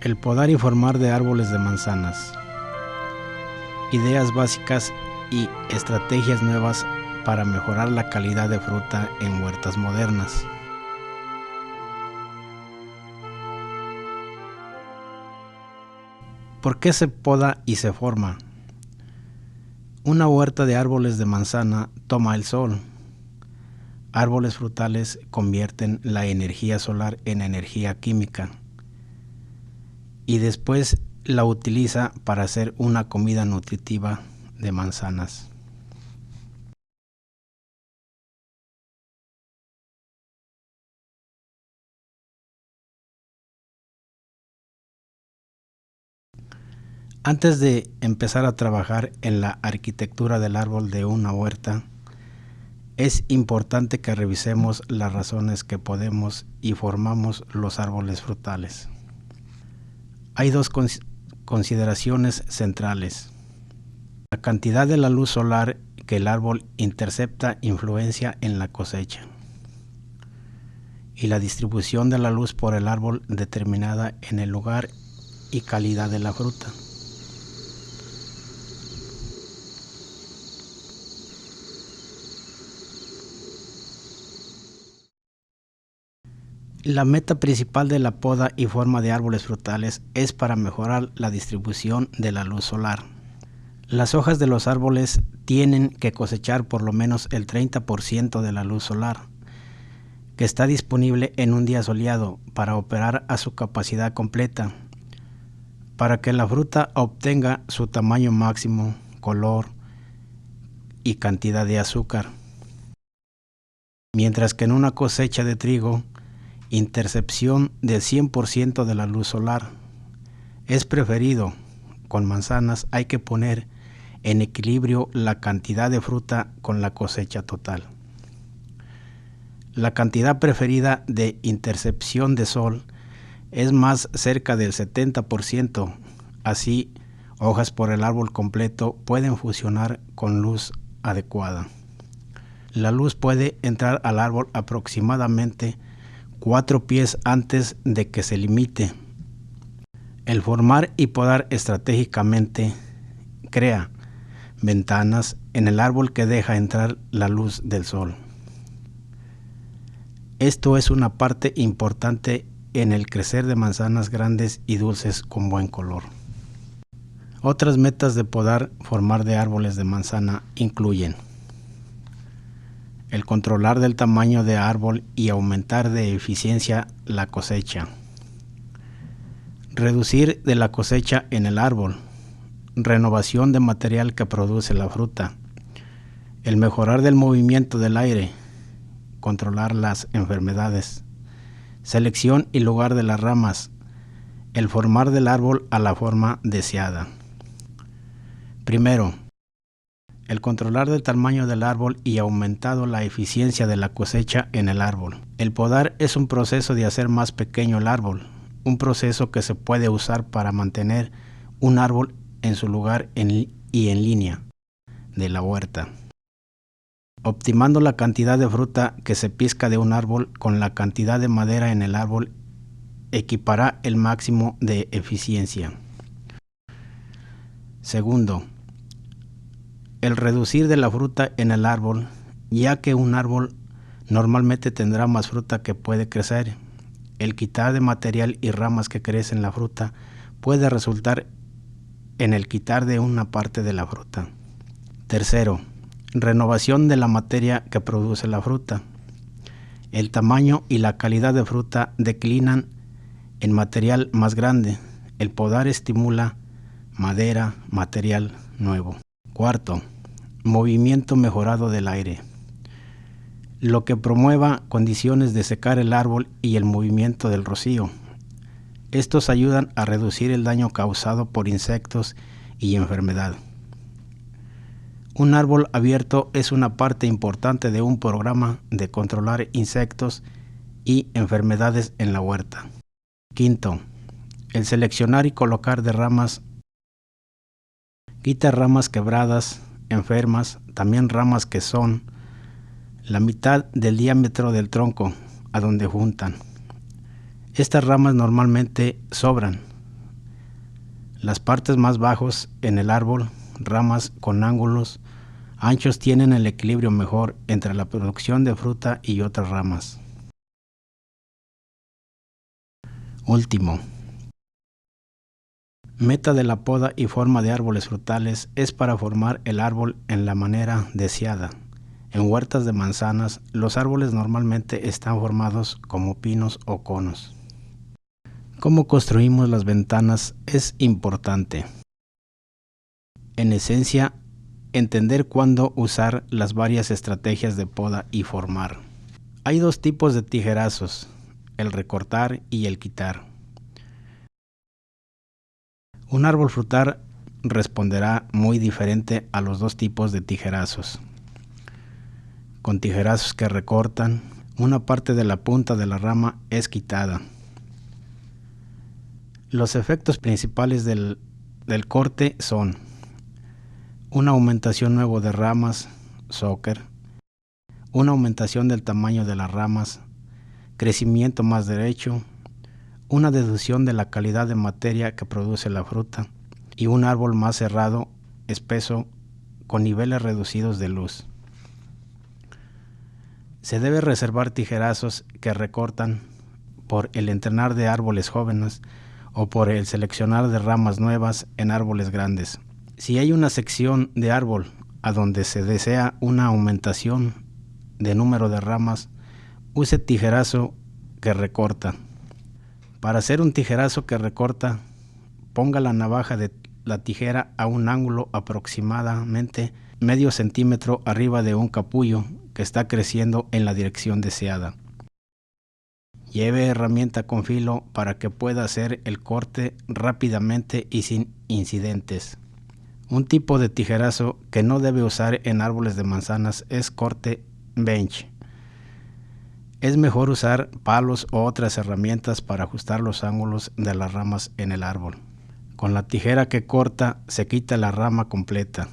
El podar y formar de árboles de manzanas. Ideas básicas y estrategias nuevas para mejorar la calidad de fruta en huertas modernas. ¿Por qué se poda y se forma? Una huerta de árboles de manzana toma el sol. Árboles frutales convierten la energía solar en energía química y después la utiliza para hacer una comida nutritiva de manzanas. Antes de empezar a trabajar en la arquitectura del árbol de una huerta, es importante que revisemos las razones que podemos y formamos los árboles frutales. Hay dos consideraciones centrales. La cantidad de la luz solar que el árbol intercepta influencia en la cosecha, y la distribución de la luz por el árbol determinada en el lugar y calidad de la fruta. La meta principal de la poda y forma de árboles frutales es para mejorar la distribución de la luz solar. Las hojas de los árboles tienen que cosechar por lo menos el 30% de la luz solar que está disponible en un día soleado para operar a su capacidad completa, para que la fruta obtenga su tamaño máximo, color y cantidad de azúcar. Mientras que en una cosecha de trigo, intercepción del 100% de la luz solar es preferido. Con manzanas hay que poner en equilibrio la cantidad de fruta con la cosecha total. La cantidad preferida de intercepción de sol es más cerca del 70%, así hojas por el árbol completo pueden fusionar con luz adecuada. La luz puede entrar al árbol aproximadamente 4 pies antes de que se limite. El formar y podar estratégicamente crea ventanas en el árbol que deja entrar la luz del sol. Esto es una parte importante en el crecer de manzanas grandes y dulces con buen color. Otras metas de podar, formar de árboles de manzana incluyen el controlar del tamaño de árbol y aumentar de eficiencia la cosecha, reducir de la cosecha en el árbol, renovación de material que produce la fruta, el mejorar del movimiento del aire, controlar las enfermedades, selección y lugar de las ramas, el formar del árbol a la forma deseada. Primero, el controlar del tamaño del árbol y aumentado la eficiencia de la cosecha en el árbol. El podar es un proceso de hacer más pequeño el árbol, un proceso que se puede usar para mantener un árbol en su lugar y en línea de la huerta, optimando la cantidad de fruta que se pizca de un árbol con la cantidad de madera en el árbol equipará el máximo de eficiencia. Segundo, el reducir de la fruta en el árbol, ya que un árbol normalmente tendrá más fruta que puede crecer. El quitar de material y ramas que crecen la fruta puede resultar en el quitar de una parte de la fruta. Tercero, renovación de la materia que produce la fruta. El tamaño y la calidad de fruta declinan en material más grande. El podar estimula material nuevo. Cuarto, movimiento mejorado del aire, lo que promueva condiciones de secar el árbol y el movimiento del rocío. Estos ayudan a reducir el daño causado por insectos y enfermedad. Un árbol abierto es una parte importante de un programa de controlar insectos y enfermedades en la huerta. Quinto, el seleccionar y colocar de ramas. Quita ramas quebradas, enfermas, también ramas que son la mitad del diámetro del tronco a donde juntan. Estas ramas normalmente sobran. Las partes más bajos en el árbol, ramas con ángulos anchos, tienen el equilibrio mejor entre la producción de fruta y otras ramas. Último. Meta de la poda y forma de árboles frutales es para formar el árbol en la manera deseada. En huertas de manzanas, los árboles normalmente están formados como pinos o conos. Cómo construimos las ventanas es importante. En esencia, entender cuándo usar las varias estrategias de poda y formar. Hay dos tipos de tijerazos, el recortar y el quitar. Un árbol frutal responderá muy diferente a los dos tipos de tijerazos. Con tijerazos que recortan, una parte de la punta de la rama es quitada. Los efectos principales del corte son una aumentación nueva de ramas, sucker, una aumentación del tamaño de las ramas, crecimiento más derecho, una deducción de la calidad de materia que produce la fruta y un árbol más cerrado, espeso, con niveles reducidos de luz. Se debe reservar tijerazos que recortan por el entrenar de árboles jóvenes o por el seleccionar de ramas nuevas en árboles grandes. Si hay una sección de árbol a donde se desea una aumentación de número de ramas, use tijerazo que recorta. Para hacer un tijerazo que recorta, ponga la navaja de la tijera a un ángulo aproximadamente medio centímetro arriba de un capullo que está creciendo en la dirección deseada. Lleve herramienta con filo para que pueda hacer el corte rápidamente y sin incidentes. Un tipo de tijerazo que no debe usar en árboles de manzanas es corte bench. Es mejor usar palos o otras herramientas para ajustar los ángulos de las ramas en el árbol. Con la tijera que corta se quita la rama completa.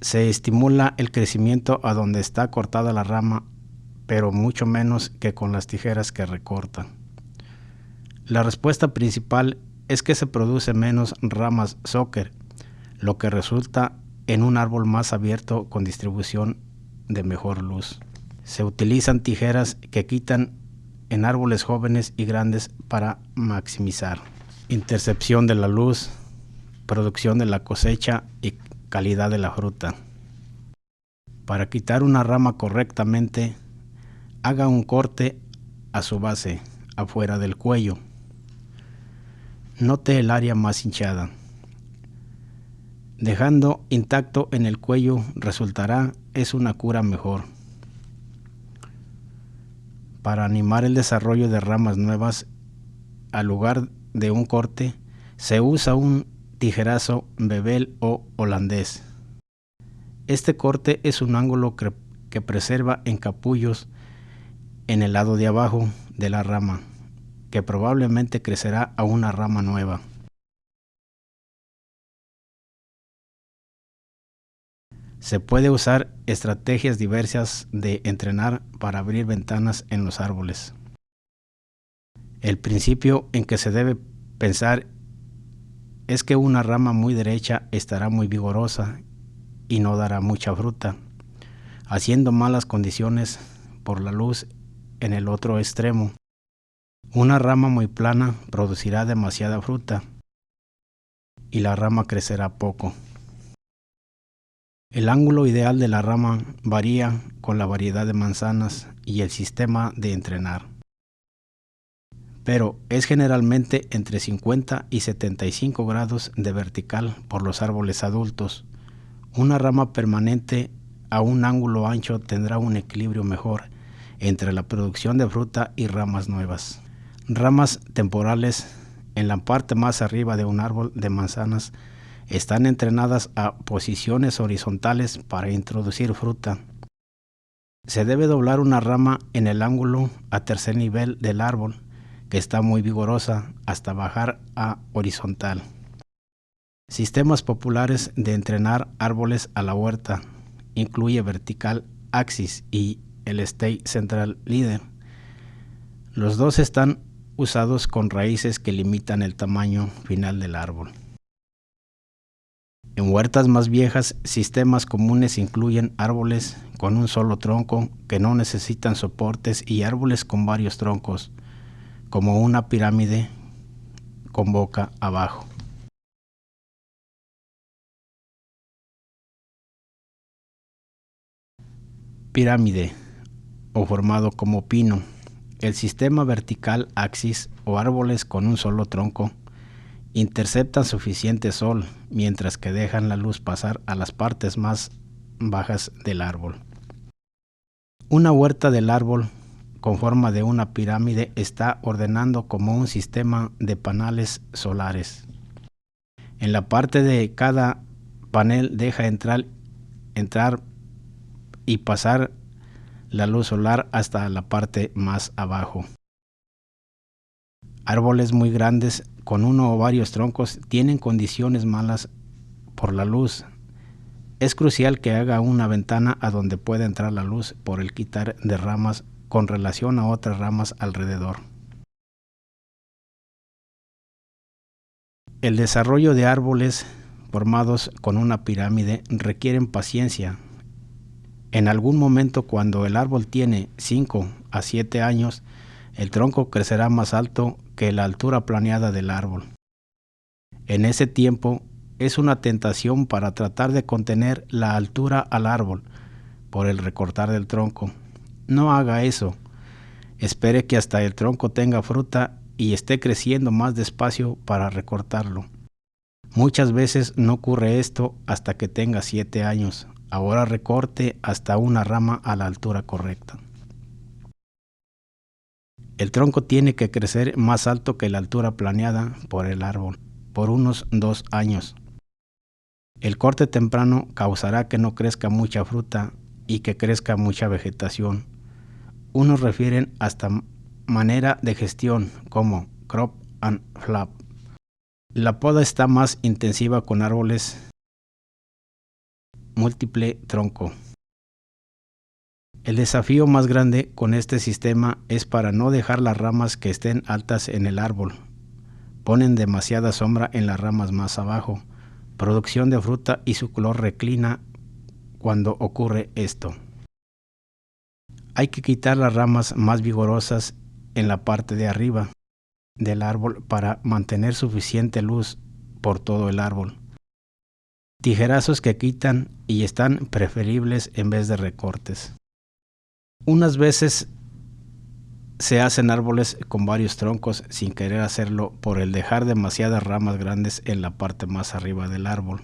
Se estimula el crecimiento a donde está cortada la rama, pero mucho menos que con las tijeras que recortan. La respuesta principal es que se produce menos ramas sucker, lo que resulta en un árbol más abierto con distribución de mejor luz. Se utilizan tijeras que quitan en árboles jóvenes y grandes para maximizar intercepción de la luz, producción de la cosecha y calidad de la fruta. Para quitar una rama correctamente, haga un corte a su base, afuera del cuello. Note el área más hinchada. Dejando intacto en el cuello resultará es una cura mejor. Para animar el desarrollo de ramas nuevas, al lugar de un corte, se usa un tijerazo bebel o holandés. Este corte es un ángulo que preserva en capullos en el lado de abajo de la rama, que probablemente crecerá a una rama nueva. Se puede usar estrategias diversas de entrenar para abrir ventanas en los árboles. El principio en que se debe pensar es que una rama muy derecha estará muy vigorosa y no dará mucha fruta, haciendo malas condiciones por la luz en el otro extremo. Una rama muy plana producirá demasiada fruta y la rama crecerá poco. El ángulo ideal de la rama varía con la variedad de manzanas y el sistema de entrenar, pero es generalmente entre 50 y 75 grados de vertical por los árboles adultos. Una rama permanente a un ángulo ancho tendrá un equilibrio mejor entre la producción de fruta y ramas nuevas. Ramas temporales en la parte más arriba de un árbol de manzanas están entrenadas a posiciones horizontales para introducir fruta. Se debe doblar una rama en el ángulo a tercer nivel del árbol, que está muy vigorosa, hasta bajar a horizontal. Sistemas populares de entrenar árboles a la huerta incluye Vertical Axis y el State Central Leader. Los dos están usados con raíces que limitan el tamaño final del árbol. En huertas más viejas, sistemas comunes incluyen árboles con un solo tronco que no necesitan soportes y árboles con varios troncos, como una pirámide con boca abajo. Pirámide o formado como pino. El sistema vertical axis o árboles con un solo tronco interceptan suficiente sol, mientras que dejan la luz pasar a las partes más bajas del árbol. Una huerta del árbol con forma de una pirámide está ordenado como un sistema de paneles solares. En la parte de cada panel deja entrar y pasar la luz solar hasta la parte más abajo. Árboles muy grandes con uno o varios troncos tienen condiciones malas por la luz. Es crucial que haga una ventana a donde pueda entrar la luz por el quitar de ramas con relación a otras ramas alrededor. El desarrollo de árboles formados con una pirámide requieren paciencia. En algún momento, cuando el árbol tiene 5 a 7 años, el tronco crecerá más alto que la altura planeada del árbol. En ese tiempo, es una tentación para tratar de contener la altura al árbol por el recortar del tronco. No haga eso. Espere que hasta el tronco tenga fruta y esté creciendo más despacio para recortarlo. Muchas veces no ocurre esto hasta que tenga 7 años. Ahora recorte hasta una rama a la altura correcta. El tronco tiene que crecer más alto que la altura planeada por el árbol, por unos 2 años. El corte temprano causará que no crezca mucha fruta y que crezca mucha vegetación. Unos refieren hasta manera de gestión como crop and flap. La poda está más intensiva con árboles múltiple tronco. El desafío más grande con este sistema es para no dejar las ramas que estén altas en el árbol. Ponen demasiada sombra en las ramas más abajo. Producción de fruta y su color reclina cuando ocurre esto. Hay que quitar las ramas más vigorosas en la parte de arriba del árbol para mantener suficiente luz por todo el árbol. Tijerazos que quitan y están preferibles en vez de recortes. Unas veces se hacen árboles con varios troncos sin querer hacerlo por el dejar demasiadas ramas grandes en la parte más arriba del árbol.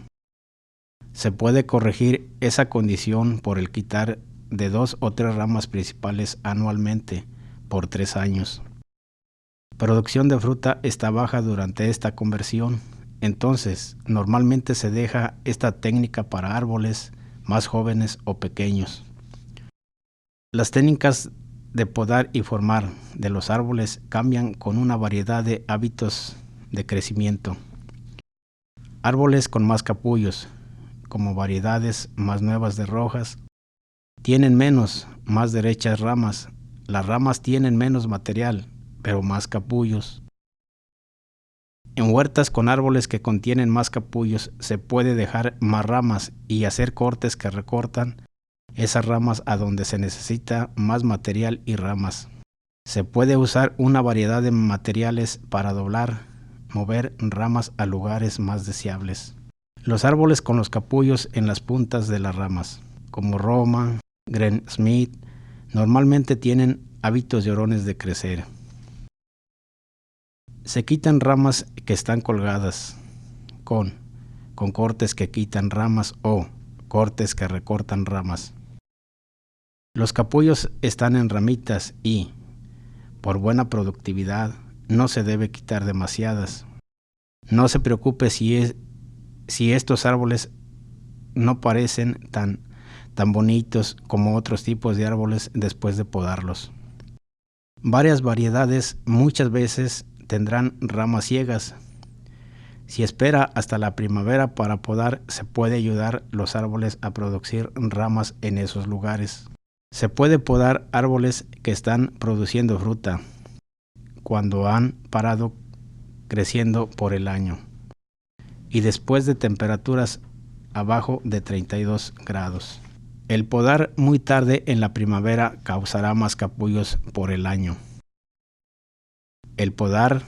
Se puede corregir esa condición por el quitar de 2 o 3 ramas principales anualmente por 3 años. Producción de fruta está baja durante esta conversión, entonces normalmente se deja esta técnica para árboles más jóvenes o pequeños. Las técnicas de podar y formar de los árboles cambian con una variedad de hábitos de crecimiento. Árboles con más capullos, como variedades más nuevas de rojas, tienen más derechas ramas. Las ramas tienen menos material, pero más capullos. En huertas con árboles que contienen más capullos se puede dejar más ramas y hacer cortes que recortan esas ramas a donde se necesita más material y ramas. Se puede usar una variedad de materiales para doblar, mover ramas a lugares más deseables. Los árboles con los capullos en las puntas de las ramas, como Roma, Granny Smith, normalmente tienen hábitos llorones de crecer. Se quitan ramas que están colgadas con cortes que quitan ramas o cortes que recortan ramas. Los capullos están en ramitas y, por buena productividad, no se debe quitar demasiadas. No se preocupe si estos árboles no parecen tan bonitos como otros tipos de árboles después de podarlos. Varias variedades muchas veces tendrán ramas ciegas. Si espera hasta la primavera para podar, se puede ayudar los árboles a producir ramas en esos lugares. Se puede podar árboles que están produciendo fruta. cuando han parado creciendo por el año y después de temperaturas abajo de 32 grados. El podar muy tarde en la primavera causará más capullos por el año. El podar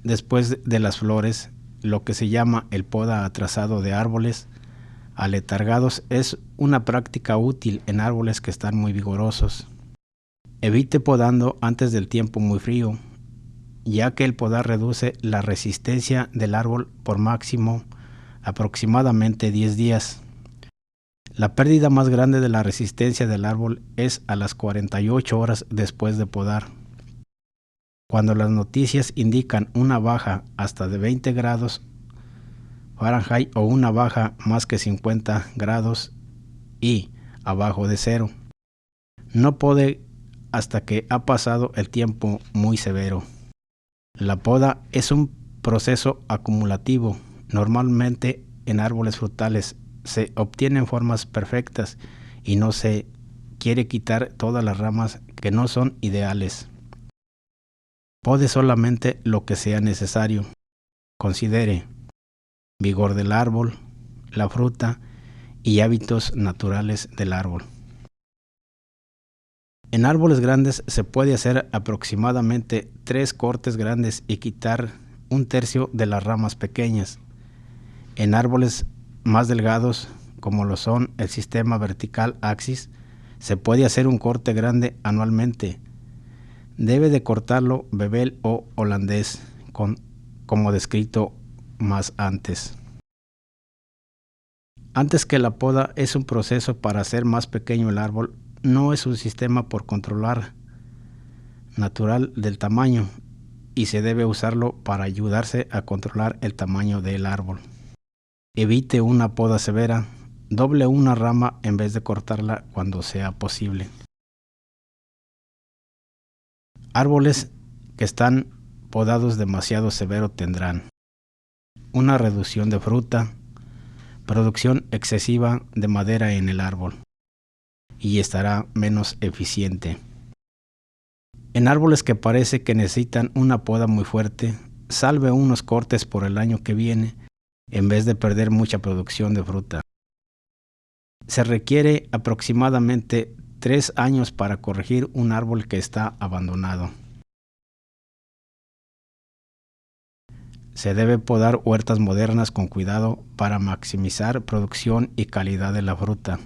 después de las flores, lo que se llama el poda atrasado de árboles aletargados, es una práctica útil en árboles que están muy vigorosos. Evite podando antes del tiempo muy frío, ya que el podar reduce la resistencia del árbol por máximo aproximadamente 10 días. La pérdida más grande de la resistencia del árbol es a las 48 horas después de podar. Cuando las noticias indican una baja hasta de 20 grados Fahrenheit o una baja más que 50 grados y abajo de cero, no pode hasta que ha pasado el tiempo muy severo. La poda es un proceso acumulativo. Normalmente en árboles frutales se obtienen formas perfectas y no se quiere quitar todas las ramas que no son ideales. Pode solamente lo que sea necesario. Considere vigor del árbol, la fruta y hábitos naturales del árbol. En árboles grandes se puede hacer aproximadamente 3 cortes grandes y quitar 1/3 de las ramas pequeñas. En árboles más delgados, como lo son el sistema vertical axis, se puede hacer un corte grande anualmente. Debe de cortarlo Bebel o holandés, como descrito más antes. Antes que la poda es un proceso para hacer más pequeño el árbol, no es un sistema por controlar natural del tamaño y se debe usarlo para ayudarse a controlar el tamaño del árbol. Evite una poda severa, doble una rama en vez de cortarla cuando sea posible. Árboles que están podados demasiado severo tendrán una reducción de fruta, producción excesiva de madera en el árbol y estará menos eficiente. En árboles que parece que necesitan una poda muy fuerte, salve unos cortes por el año que viene en vez de perder mucha producción de fruta. Se requiere aproximadamente 3 años para corregir un árbol que está abandonado. Se debe podar huertas modernas con cuidado para maximizar producción y calidad de la fruta.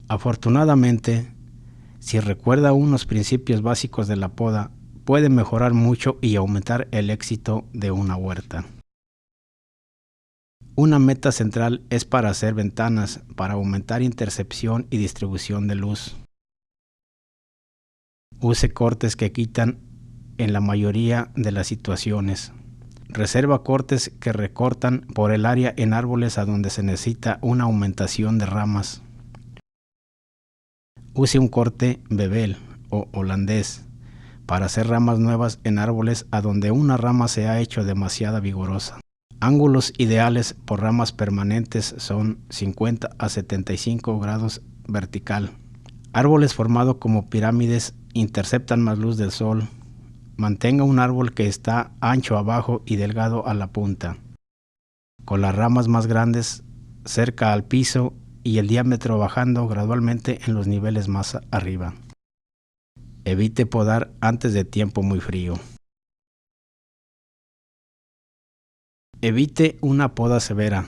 Afortunadamente, si recuerda unos principios básicos de la poda, puede mejorar mucho y aumentar el éxito de una huerta. Una meta central es para hacer ventanas para aumentar intercepción y distribución de luz. Use cortes que quitan en la mayoría de las situaciones. Reserva cortes que recortan por el área en árboles a donde se necesita una aumentación de ramas. Use un corte Bebel o holandés para hacer ramas nuevas en árboles a donde una rama se ha hecho demasiado vigorosa. Ángulos ideales por ramas permanentes son 50 a 75 grados vertical. Árboles formados como pirámides interceptan más luz del sol. Mantenga un árbol que está ancho abajo y delgado a la punta, con las ramas más grandes cerca al piso y el diámetro bajando gradualmente en los niveles más arriba. Evite podar antes de tiempo muy frío. Evite una poda severa.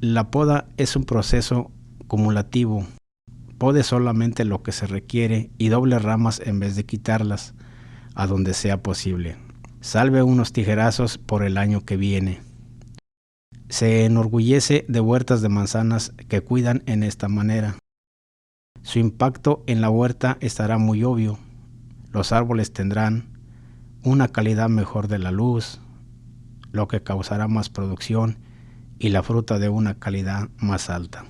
La poda es un proceso cumulativo. Pode solamente lo que se requiere y doble ramas en vez de quitarlas, a donde sea posible. Salve unos tijerazos por el año que viene. Se enorgullece de huertas de manzanas que cuidan en esta manera. Su impacto en la huerta estará muy obvio. Los árboles tendrán una calidad mejor de la luz, lo que causará más producción y la fruta de una calidad más alta.